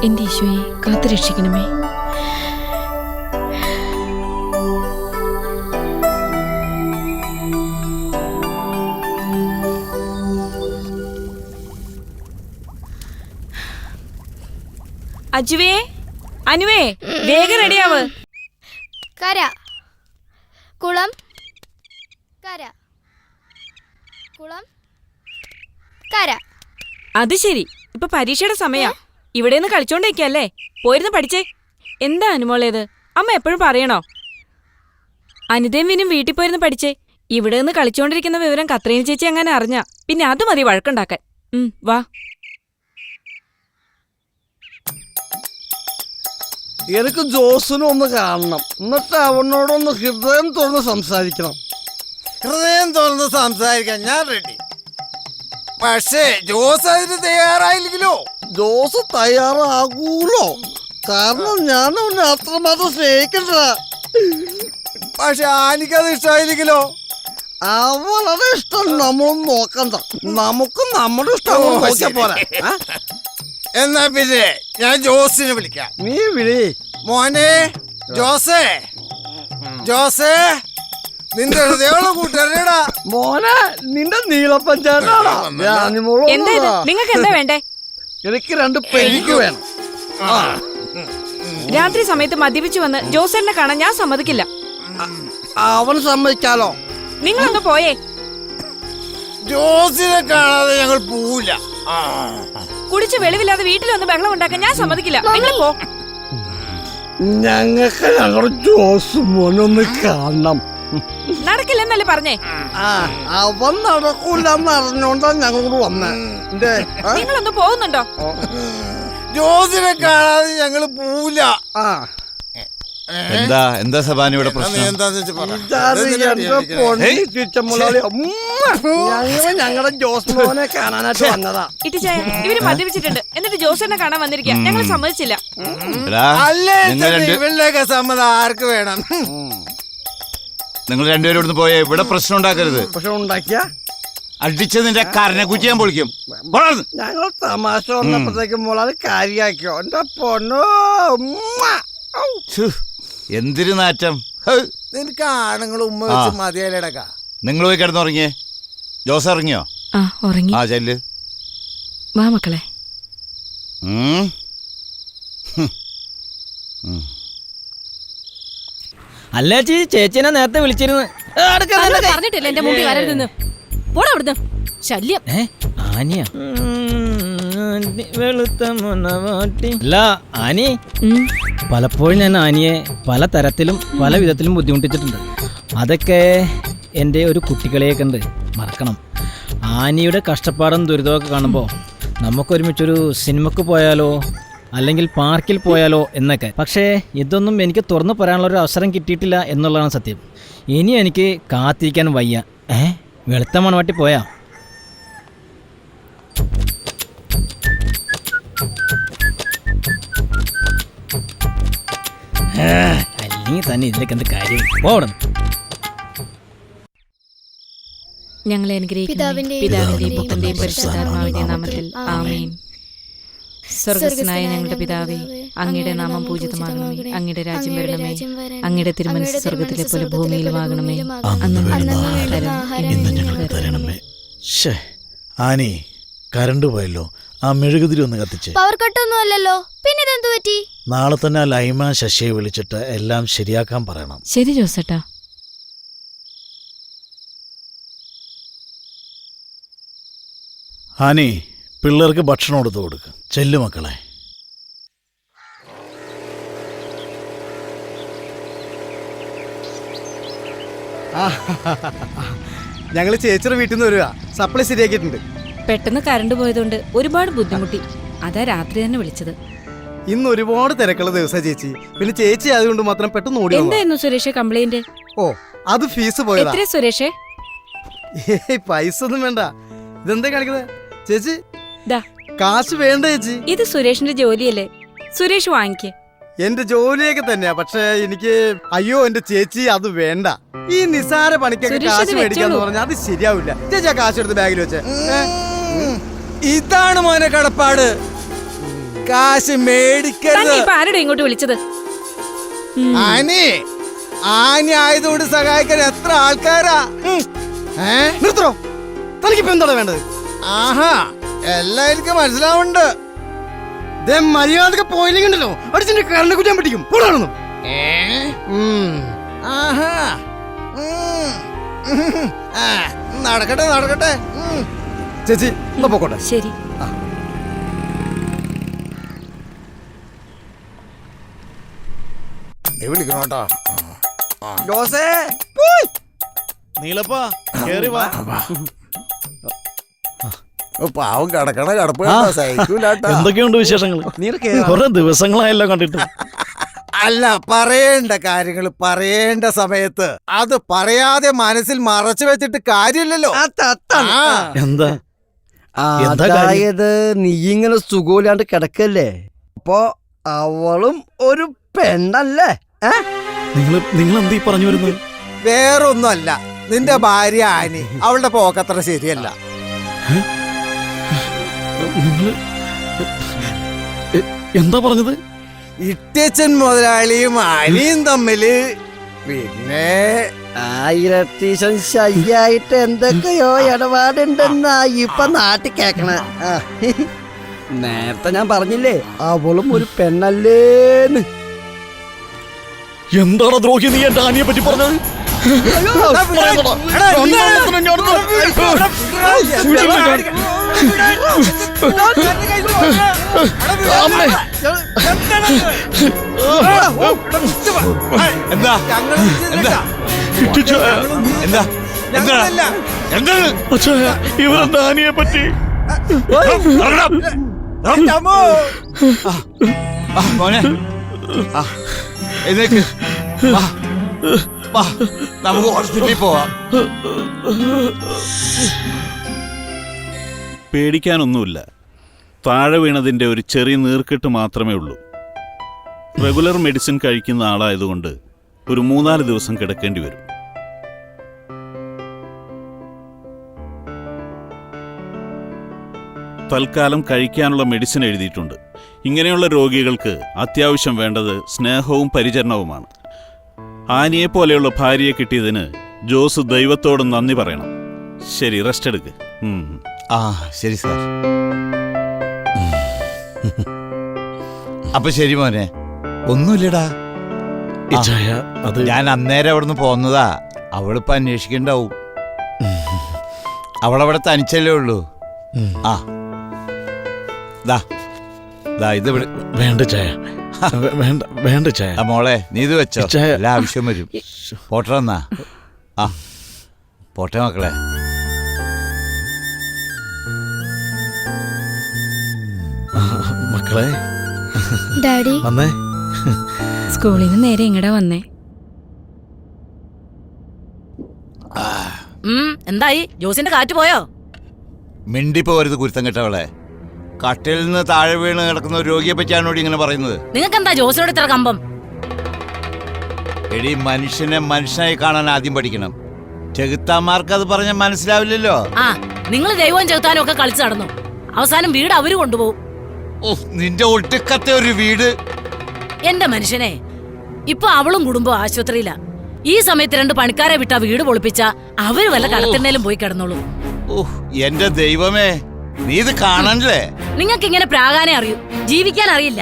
എന്റെ ഈശോയെ കാത്തുരക്ഷിക്കണമേ. അജുവേ, അനുവേ, വേഗം റെഡിയാവ്. കര കുളം കര കുളം കര. അത് ശരി, ഇപ്പൊ പരീക്ഷയുടെ സമയാ. ഇവിടെ നിന്ന് കളിച്ചോണ്ടിരിക്കല്ലേ, പോയിരുന്ന് പഠിച്ചേ. എന്താ അനുമോളേത്? അമ്മ എപ്പോഴും പറയണോ? അനിതയും വിനും വീട്ടിൽ പോയിരുന്ന് പഠിച്ചേ. ഇവിടെ നിന്ന് കളിച്ചോണ്ടിരിക്കുന്ന വിവരം കത്രീന ചേച്ചി അങ്ങനെ അറിഞ്ഞ പിന്നെ അത് മതി വഴക്കുണ്ടാക്കാൻ. വാ. എനിക്ക് ജോസിനെ ഒന്ന് കാണണം, എന്നിട്ട് അവനോടൊന്ന് ഹൃദയം തുറന്ന് സംസാരിക്കണം. ഹൃദയം തുറന്ന് സംസാരിക്കാൻ ഞാൻ റെഡി. പക്ഷേ ജോസ് അതിന് തയ്യാറായില്ലെങ്കിലോ? ജോസ് തയ്യാറാകൂലോ? കാരണം ഞാൻ അവനെ അത്രമാത്രം സ്നേഹിക്കണ്ട. പക്ഷെ ആനിക്കത് ഇഷ്ടമായില്ലെങ്കിലോ? അവളുടെ ഇഷ്ടം നമ്മളൊന്നും നോക്കണ്ട, നമുക്ക് നമ്മുടെ ഇഷ്ടം നോക്കിയാ പോരാ. എന്നാ പിന്നെ ഞാൻ ജോസിനെ വിളിക്കാം. നീ വിളി. മോനെ ജോസേ, ജോസേ, നിന്റെ ഹൃദയമുള്ള കൂട്ടുകാരനേടാ. മോനെ, നിന്റെ നീളപ്പഞ്ചായത്താണോ? നിങ്ങൾക്ക് എന്താ വേണ്ടേ? എനിക്ക് 2 പെരിക്ക് വേണം. രാത്രി സമയത്ത് മദ്യപിച്ചു വന്ന് ജോസേനെ കാണാൻ ഞാൻ സമ്മതിക്കില്ല. അവൻ സമ്മതിക്കാലോ? നിങ്ങളൊന്ന് പോയേ. ജോസിനെ കാണാതെ ഞങ്ങൾ പോവില്ല. കുടിച്ച് വെളിവില്ലാതെ വീട്ടിലൊന്ന് ബഹളം ഉണ്ടാക്കാൻ ഞാൻ സമ്മതിക്കില്ല. നിങ്ങൾ പോ. ഞങ്ങൾക്ക് ഞങ്ങളുടെ ജോസ് മോനൊന്ന് കാണണം. നടക്കില്ലെന്നല്ലേ പറഞ്ഞേ? അവൻ നടക്കൂലെന്ന് അറിഞ്ഞോണ്ടാ ഞങ്ങളോട് വന്നേ. നിങ്ങളൊന്ന് പോകുന്നുണ്ടോ? ജോസിനെ കാണാതെ ഞങ്ങൾ പോവില്ല. എന്താ സബാനിയുടെ പ്രശ്നം? ഞങ്ങളുടെ ജോസ് മോനെ കാണാനായിട്ട് വന്നതാ. ഇട്ടിച്ചായ, ഇവര് മദ്യപിച്ചിട്ടുണ്ട്, എന്നിട്ട് ജോസേനെ കാണാൻ വന്നിരിക്കുക. ഞങ്ങൾ സമ്മതിച്ചില്ല. ഇവളിലേക്ക് സമ്മതം ആർക്ക് വേണം? നിങ്ങൾ രണ്ടുപേരും ഇവിടുന്ന് പോയേ. ഇവിടെ പ്രശ്നം ഉണ്ടാക്കരുത്. പ്രശ്നം ഉണ്ടാക്കിയ അടിച്ച് നിന്റെ കരനെ കുറ്റി ഞാൻ പൊളിക്കും. ഞങ്ങൾ തമാശ വന്നപ്പോഴത്തേക്കും മോളത് കാര്യാക്കിയോ? എന്റെ പൊന്നോ, എന്തിരു നാറ്റം. നിനക്ക് ആണുങ്ങൾ ഉമ്മ വെച്ച് മതിയല്ലടക്ക. നിങ്ങൾ പോയി കിടന്നുറങ്ങിയേ. ജോസ് ഇറങ്ങിയോ? ഉറങ്ങി. ആ ചെല്ല്. വാ മക്കളെ. അല്ല ചേച്ചിനെ നേരത്തെ വിളിച്ചിരുന്നു. പറഞ്ഞിട്ടില്ല എന്റെ മുമ്പിൽ വരരുതെന്ന്. പോടാ അവിടുന്ന്. ശല്യം. ആനിയ വെളുത്ത മണവാട്ടി. അല്ല ആനി, പലപ്പോഴും ഞാൻ ആനിയെ പല തരത്തിലും പല വിധത്തിലും ബുദ്ധിമുട്ടിച്ചിട്ടുണ്ട്. അതൊക്കെ എൻ്റെ ഒരു കുട്ടികളെയെ കണ്ട് മറക്കണം. ആനിയുടെ കഷ്ടപ്പാടും ദുരിതമൊക്കെ കാണുമ്പോൾ നമുക്കൊരുമിച്ചൊരു സിനിമക്ക് പോയാലോ, അല്ലെങ്കിൽ പാർക്കിൽ പോയാലോ എന്നൊക്കെ. പക്ഷേ ഇതൊന്നും എനിക്ക് തുറന്നു പറയാനുള്ളൊരു അവസരം കിട്ടിയിട്ടില്ല എന്നുള്ളതാണ് സത്യം. ഇനി എനിക്ക് കാത്തിരിക്കാൻ വയ്യ. വെളുത്ത മണവാട്ടി പോയാ? അല്ലെങ്കിൽ തന്നെ ഇതിലേക്ക് എന്ത് കാര്യം? പോകണം. ഞങ്ങളെ അനുഗ്രഹിക്കണമേ. പിതാവിന്റെയും പുത്രന്റെയും പരിശുദ്ധാത്മാവിന്റെ നാമത്തിൽ ആമേൻ. സ്വർഗ്ഗസ്ഥനായ ഞങ്ങളുടെ പിതാവേ, അങ്ങയുടെ നാമം പൂജിതമാകണമേ. അങ്ങയുടെ രാജ്യം വരണമേ. അങ്ങയുടെ തിരുമനസ്സ് സ്വർഗ്ഗത്തിലെ പോലെ ഭൂമിയിലുമാകണമേ. ഇന്ന് ഞങ്ങൾക്ക് തരണമേ. ആനി, കരണ്ട് പോയല്ലോ. ആ മെഴുകുതിരി ഒന്ന് കത്തിച്ച്. പവർ കട്ടൊന്നും അല്ലല്ലോ, പിന്നെ ഇതെന്തു പറ്റി? നാളെ തന്നെ ആ ലൈമ ശശിയെ വിളിച്ചിട്ട് എല്ലാം ശരിയാക്കാൻ പറയണം. ശരി ജോസേട്ടാ. ആനി, പിള്ളേർക്ക് ഭക്ഷണം എടുത്ത് കൊടുക്ക്. ചെല്ലു മക്കളെ. ഞങ്ങൾ ചേച്ചിയുടെ വീട്ടിൽ നിന്ന് വരിക. സപ്ലൈ ശരിയാക്കിയിട്ടുണ്ട്. പെട്ടെന്ന് കറണ്ട് പോയതുകൊണ്ട് ഒരുപാട് ബുദ്ധിമുട്ടി. അതാ രാത്രി തന്നെ വിളിച്ചത്. ഇന്ന് ഒരുപാട് തിരക്കുള്ള ദിവസം ചേച്ചി. പിന്നെ ചേച്ചി ആയതുകൊണ്ട് മാത്രം പെട്ടെന്ന് ഓടി. എന്തായിരുന്നു സുരേഷ് കംപ്ലൈന്റ്? ഓ, അത് ഫീസ് പോയതാ. എത്ര സുരേഷേ? പൈസ ഒന്നും വേണ്ട. ഇതെന്താ കാണിക്കുന്നത് ചേച്ചി? ദാ കാശ് വേണ്ട ചേച്ചി. ഇത് സുരേഷിന്റെ ജോലിയല്ലേ, സുരേഷ് വാങ്ങിക്കേ. എന്റെ ജോലിയൊക്കെ തന്നെയാ. പക്ഷെ എനിക്ക് അയ്യോ എന്റെ ചേച്ചി അത് വേണ്ട. ഈ നിസാര പണിക്കൊക്കെ കാശ് മേടിക്കാന്ന് പറഞ്ഞാൽ അത് ശരിയാവില്ല. ചേച്ചി ആ കാശ് എടുത്ത് ബാഗിൽ വെച്ച്. ഇതാണ് മോനെ കടപ്പാട്. കാശ് തന്നെ മേടിക്കരുത്. ഇപ്പൊ ആരുടെ ഇങ്ങോട്ട് വിളിച്ചത്? ആനി ആനി ആയതുകൊണ്ട് സഹായിക്കാൻ എത്ര ആൾക്കാരാ. നിർത്തോ, തനിക്കിപ്പോ എന്താണ് വേണ്ടത്? ആഹാ, എല്ലാം എനിക്ക് മനസ്സിലാവുന്നുണ്ട്. മര്യാദക്ക് പോയില്ലെങ്കിണ്ടല്ലോ അടിച്ചിന്റെ കരണ്ട് കുറ്റാൻ പറ്റിക്കും. ആഹാ, നടക്കട്ടെ നടക്കട്ടെ. ചേച്ചി എന്നാ പോക്കോട്ടെ. ശരി. നീ വിളിക്കണോട്ടോ. ജോസേ, നീലപ്പാ കേറി വാ. പാവം കിടക്കണ കിടപ്പ് സഹിക്കൂലാട്ടോ. എന്തൊക്കെയുണ്ട് വിശേഷങ്ങൾ? കുറെ ദിവസങ്ങളായല്ലോ കണ്ടിട്ട്. അല്ല, പറയേണ്ട കാര്യങ്ങൾ പറയേണ്ട സമയത്ത് അത് പറയാതെ മനസ്സിൽ മറച്ചു വെച്ചിട്ട് കാര്യമില്ലല്ലോ. എന്താ എന്താ കാര്യം? അതായത് നീ ഇങ്ങനെ സുഖമില്ലാണ്ട് കിടക്കല്ലേ, അപ്പൊ അവളും ഒരു പെണ്ണല്ലേ? നിങ്ങൾ എന്തീ പറഞ്ഞു വരുന്നത്? വേറൊന്നുമല്ല, നിന്റെ ഭാര്യ ആനി അവളുടെ പോക്കത്ര ശരിയല്ല. നിങ്ങള് എന്താ പറഞ്ഞത്? ഇട്ടച്ചൻ മുതലാളിയും ആനിയും തമ്മില് പിന്നെ ആയിരത്തീശൻ ശയ്യായിട്ട് എന്തൊക്കെയോ ഇടപാടുണ്ടെന്നാ ഇപ്പൊ നാട്ടിൽ കേക്കണ. നേരത്തെ ഞാൻ പറഞ്ഞില്ലേ അവളും ഒരു പെണ്ണല്ലേന്ന്. എന്താണ് ദ്രോഹി നീ എന്റെ ആനിയെ പറ്റി പറഞ്ഞത്? എന്താ എന്താ എന്താ എന്താ എന്താണ്? ഇവരെന്റെ ആനിയെ പറ്റി മോനെ, എഴുന്നേക്ക്. നമുക്ക് ഹോസ്പിറ്റലിൽ പോവാം. പേടിക്കാനൊന്നുമില്ല. താഴെ വീണതിൻ്റെ ഒരു ചെറിയ നീർക്കെട്ട് മാത്രമേ ഉള്ളൂ. റെഗുലർ മെഡിസിൻ കഴിക്കുന്ന ആളായതുകൊണ്ട് ഒരു 3-4 ദിവസം കിടക്കേണ്ടി വരും. തൽക്കാലം കഴിക്കാനുള്ള മെഡിസിൻ എഴുതിയിട്ടുണ്ട്. ഇങ്ങനെയുള്ള രോഗികൾക്ക് അത്യാവശ്യം വേണ്ടത് സ്നേഹവും പരിചരണവുമാണ്. ആനിയെ പോലെയുള്ള ഭാര്യയെ കിട്ടിയതിന് ജോസ് ദൈവത്തോട് നന്ദി പറയണം. ശരി, റെസ്റ്റ് എടുക്ക്. ആ ശരി സാർ. അപ്പൊ ശരി മോനെ, ഒന്നുമില്ലടാ. അത് ഞാൻ അന്നേരം അവിടുന്ന് പോന്നതാ. അവളിപ്പോ അന്വേഷിക്കണ്ടാവും. അവളവിടെ തനിച്ചല്ലേ ഉള്ളൂ. ആ ദാ ഇത് വേണ്ട ചായ, വേണ്ട വേണ്ട ചായ. മോളെ, നീ ഇത് വെച്ചോ, ചായ. എല്ലാ ആവശ്യം വരും. പോട്ടെ എന്നാ. ആ പോട്ടെ മക്കളെ. മക്കളെ ഡാഡി വന്നേ. സ്കൂളിൽ നിന്ന് നേരെ ഇങ്ങടാ വന്നേ. എന്തായി? ജോസിന്റെ കാറ്റ് പോയോ? മിണ്ടിപ്പോരുത് കുരുത്തം കെട്ടവളെ. കട്ടിൽ നിന്ന് താഴെ വീണ് കിടക്കുന്ന ഒരു രോഗിയെ പറ്റിയാണോ ഇങ്ങനെ പറയുന്നത്? നിങ്ങൾക്ക് എന്താ ജോസിനോട് ഇത്ര കമ്പം? എടി, മനുഷ്യനെ മനുഷ്യനായി കാണാൻ ആദ്യം പഠിക്കണം. ചെകുത്താന്മാർക്ക് അത് പറഞ്ഞാൽ മനസ്സിലാവില്ലല്ലോ. ആ, നിങ്ങൾ ദൈവവും ചെകുത്താനും ഒക്കെ കളിച്ചു നടന്നു. അവസാനം വീട് അവര് കൊണ്ടുപോകും. നിന്റെ ഒട്ടുക്കത്തെ ഒരു വീട്. എന്റെ മനുഷ്യനെ, ഇപ്പൊ അവളും കുടുംബം ആശുപത്രിയിലാ. ഈ സമയത്ത് 2 പണിക്കാരെ വിട്ടാ വീട് പൊളിപ്പിച്ച അവര് വല്ല കടത്തിണ്ണേലും പോയി കിടന്നോളൂ. എന്റെ ദൈവമേ, നീ ഇത് കാണണ്ടേ? നിങ്ങൾക്ക് ഇങ്ങനെ പ്രാകാനേ അറിയൂ, ജീവിക്കാൻ അറിയില്ല.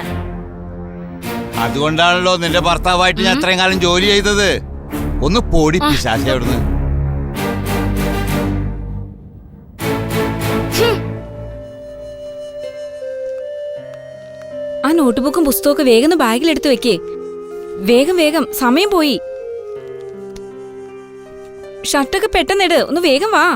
അതുകൊണ്ടാണല്ലോ നിന്റെ ഭർത്താവായിട്ട് ഞാൻ അത്രയും കാലം ജോലി ചെയ്തത്. ഒന്ന് പൊടി പിശാചേ അവിടുന്ന്. ആ നോട്ട്ബുക്കും പുസ്തകമൊക്കെ വേഗം ബാഗിലെടുത്ത് വെക്കേ. വേഗം വേഗം, സമയം പോയി. ഷർട്ടൊക്കെ പെട്ടെന്നിട്, ഒന്ന് വേഗം വാ.